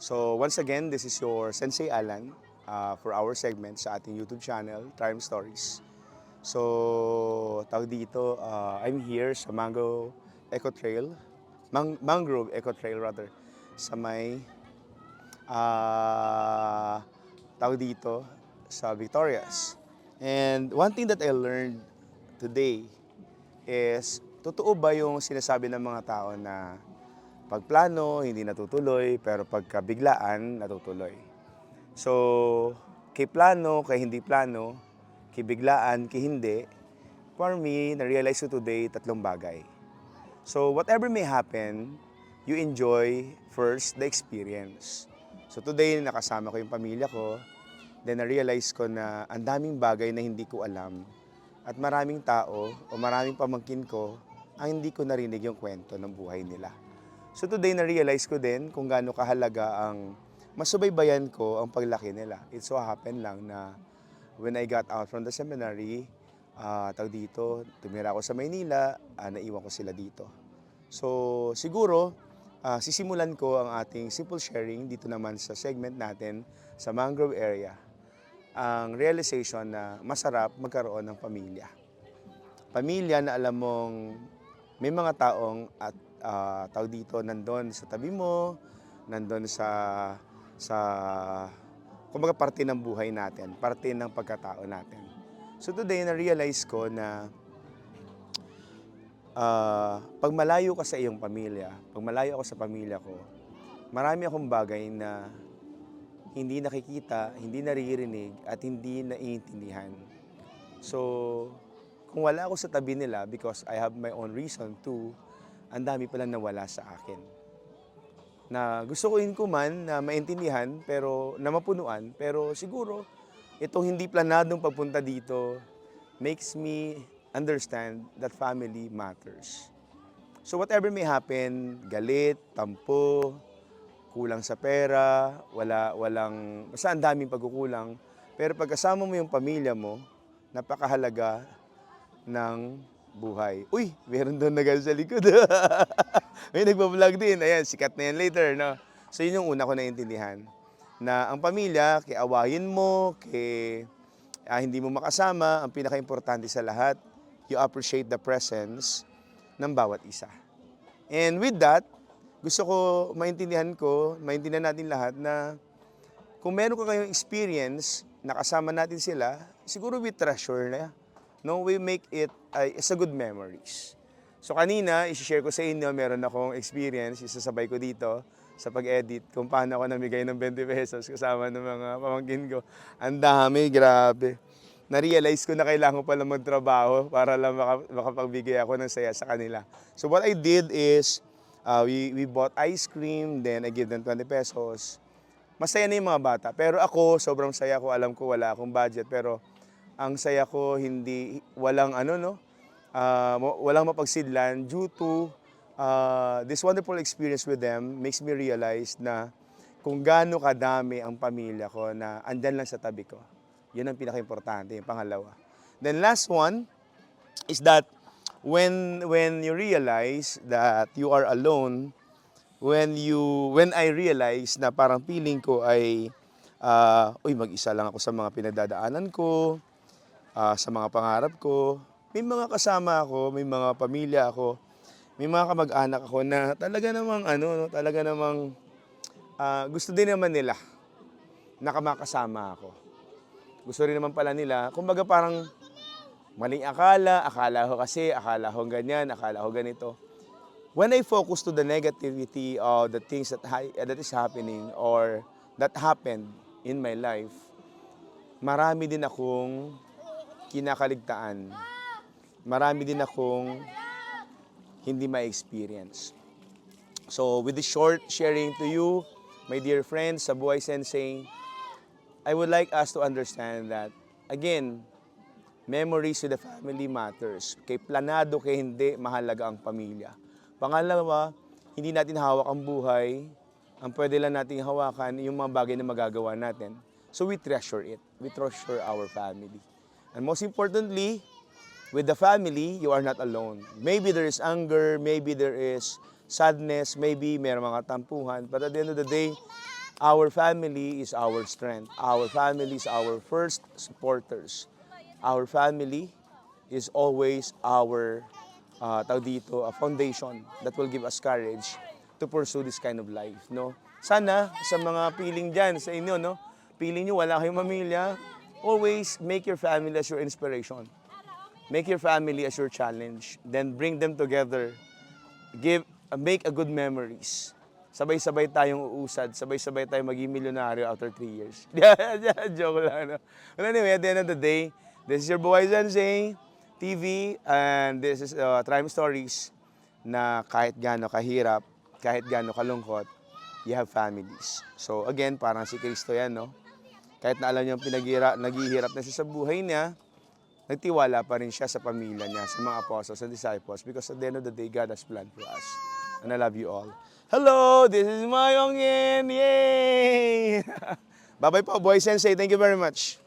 So once again, this is your Sensei Alan for our segment sa ating YouTube channel, Triumph Stories. So tawag dito, I'm here sa Mangrove Eco Trail rather, sa may tawag dito sa Victorias. And one thing that I learned today is, totoo ba yung sinasabi ng mga tao na pagplano, hindi natutuloy, pero pagkabiglaan, natutuloy. So, kay plano, kay hindi plano, kay biglaan, kay hindi, for me, na-realize ko today tatlong bagay. So, whatever may happen, you enjoy first the experience. So, today, nakasama ko yung pamilya ko, then na-realize ko na ang daming bagay na hindi ko alam. At maraming tao o maraming pamangkin ko ang hindi ko narinig yung kwento ng buhay nila. So today, na-realize ko din kung gaano kahalaga ang masubaybayan ko ang paglaki nila. It so happened lang na when I got out from the seminary, tumira ako sa Maynila, naiwan ko sila dito. So siguro, sisimulan ko ang ating simple sharing dito naman sa segment natin sa Mangrove area. Ang realization na masarap magkaroon ng pamilya. Pamilya na alam mong may mga taong nandun sa tabi mo, nandun sa kumbaga parte ng buhay natin, parte ng pagkatao natin. So today, na-realize ko na pag malayo ka sa iyong pamilya, pag malayo ako sa pamilya ko, marami akong bagay na hindi nakikita, hindi naririnig, at hindi naiintindihan. So, kung wala ako sa tabi nila because I have my own reason to, ang dami palang nawala sa akin. Na gusto ko man na maintindihan, pero na mapunuan, pero siguro itong hindi planadong pagpunta dito makes me understand that family matters. So whatever may happen, galit, tampo, kulang sa pera, basta ang daming pagkukulang. Pero pagkasama mo yung pamilya mo, napakahalaga ng buhay. Uy, meron doon na sa likod. May nagpa-vlog din. Ayan, sikat na yan later, no? So yun yung una ko naintindihan. Na ang pamilya, kay awayin mo, kay hindi mo makasama, ang pinaka-importante sa lahat, you appreciate the presence ng bawat isa. And with that, gusto ko maintindihan natin lahat na kung meron ka kayong experience, nakasama natin sila, siguro we treasure na. No, we make it as a good memories. So kanina, i-share ko sa inyo, meron akong experience, isasabay ko dito sa pag-edit, kung paano ako namigay ng 20 pesos kasama ng mga pamangkin ko. Ang dami, grabe. Na-realize ko na kailangan ko pala magtrabaho para lang makapagbigay ako ng saya sa kanila. So what I did is, we bought ice cream, then I give them 20 pesos. Masaya na yung mga bata. Pero ako, sobrang saya ko. Alam ko wala akong budget. Pero ang saya ko, walang mapagsidlan due to this wonderful experience with them makes me realize na kung gaano kadami ang pamilya ko na andyan lang sa tabi ko. Yun ang pinaka-importante, yung pangalawa. Then last one is that when you realize that you are alone, when I realize na parang feeling ko ay mag-isa lang ako sa mga pinagdadaanan ko, sa mga pangarap ko, may mga kasama ako, may mga pamilya ako, may mga kamag-anak ako na talaga namang gusto din naman nila na makasama ako. Gusto rin naman pala nila, kumbaga parang maling akala ko ganyan, akala ko ganito. When I focus to the negativity of the things that is happening or that happened in my life, marami din akong kinakaligtaan. Marami din akong hindi ma-experience. So with this short sharing to you, my dear friends sa Buhay Sensei, I would like us to understand that, again, memories with the family matters. Kay planado, kay hindi, mahalaga ang pamilya. Pangalawa, hindi natin hawak ang buhay. Ang pwede lang nating hawakan yung mga bagay na magagawa natin. So we treasure it. We treasure our family. And most importantly, with the family, you are not alone. Maybe there is anger, maybe there is sadness, maybe may mga tampuhan. But at the end of the day, Our family is our strength. Our family is our first supporters. Our family is always our tawag dito, a foundation that will give us courage to pursue this kind of life, no? Sana sa mga piling diyan sa inyo, no? Piling niyo wala kayong pamilya, always make your family as your inspiration. Make your family as your challenge. Then bring them together. Make a good memories. Sabay-sabay tayong uusad, sabay-sabay tayong maging milyonaryo after 3 years. Joke lang, no? But anyway, at the end of the day, this is your boy Sensei TV, and this is Crime Stories na kahit gaano kahirap, kahit gaano kalungkot, you have families. So again, parang si Kristo yan, no? Kahit na alam niya naghihirap na siya sa buhay niya, nagtiwala pa rin siya sa pamilya niya, sa mga apostles and disciples, because at the end of the day, God has planned for us. And I love you all. Hello, this is Mayong Yin! Yay! Bye-bye po, Boy Sensei. Thank you very much.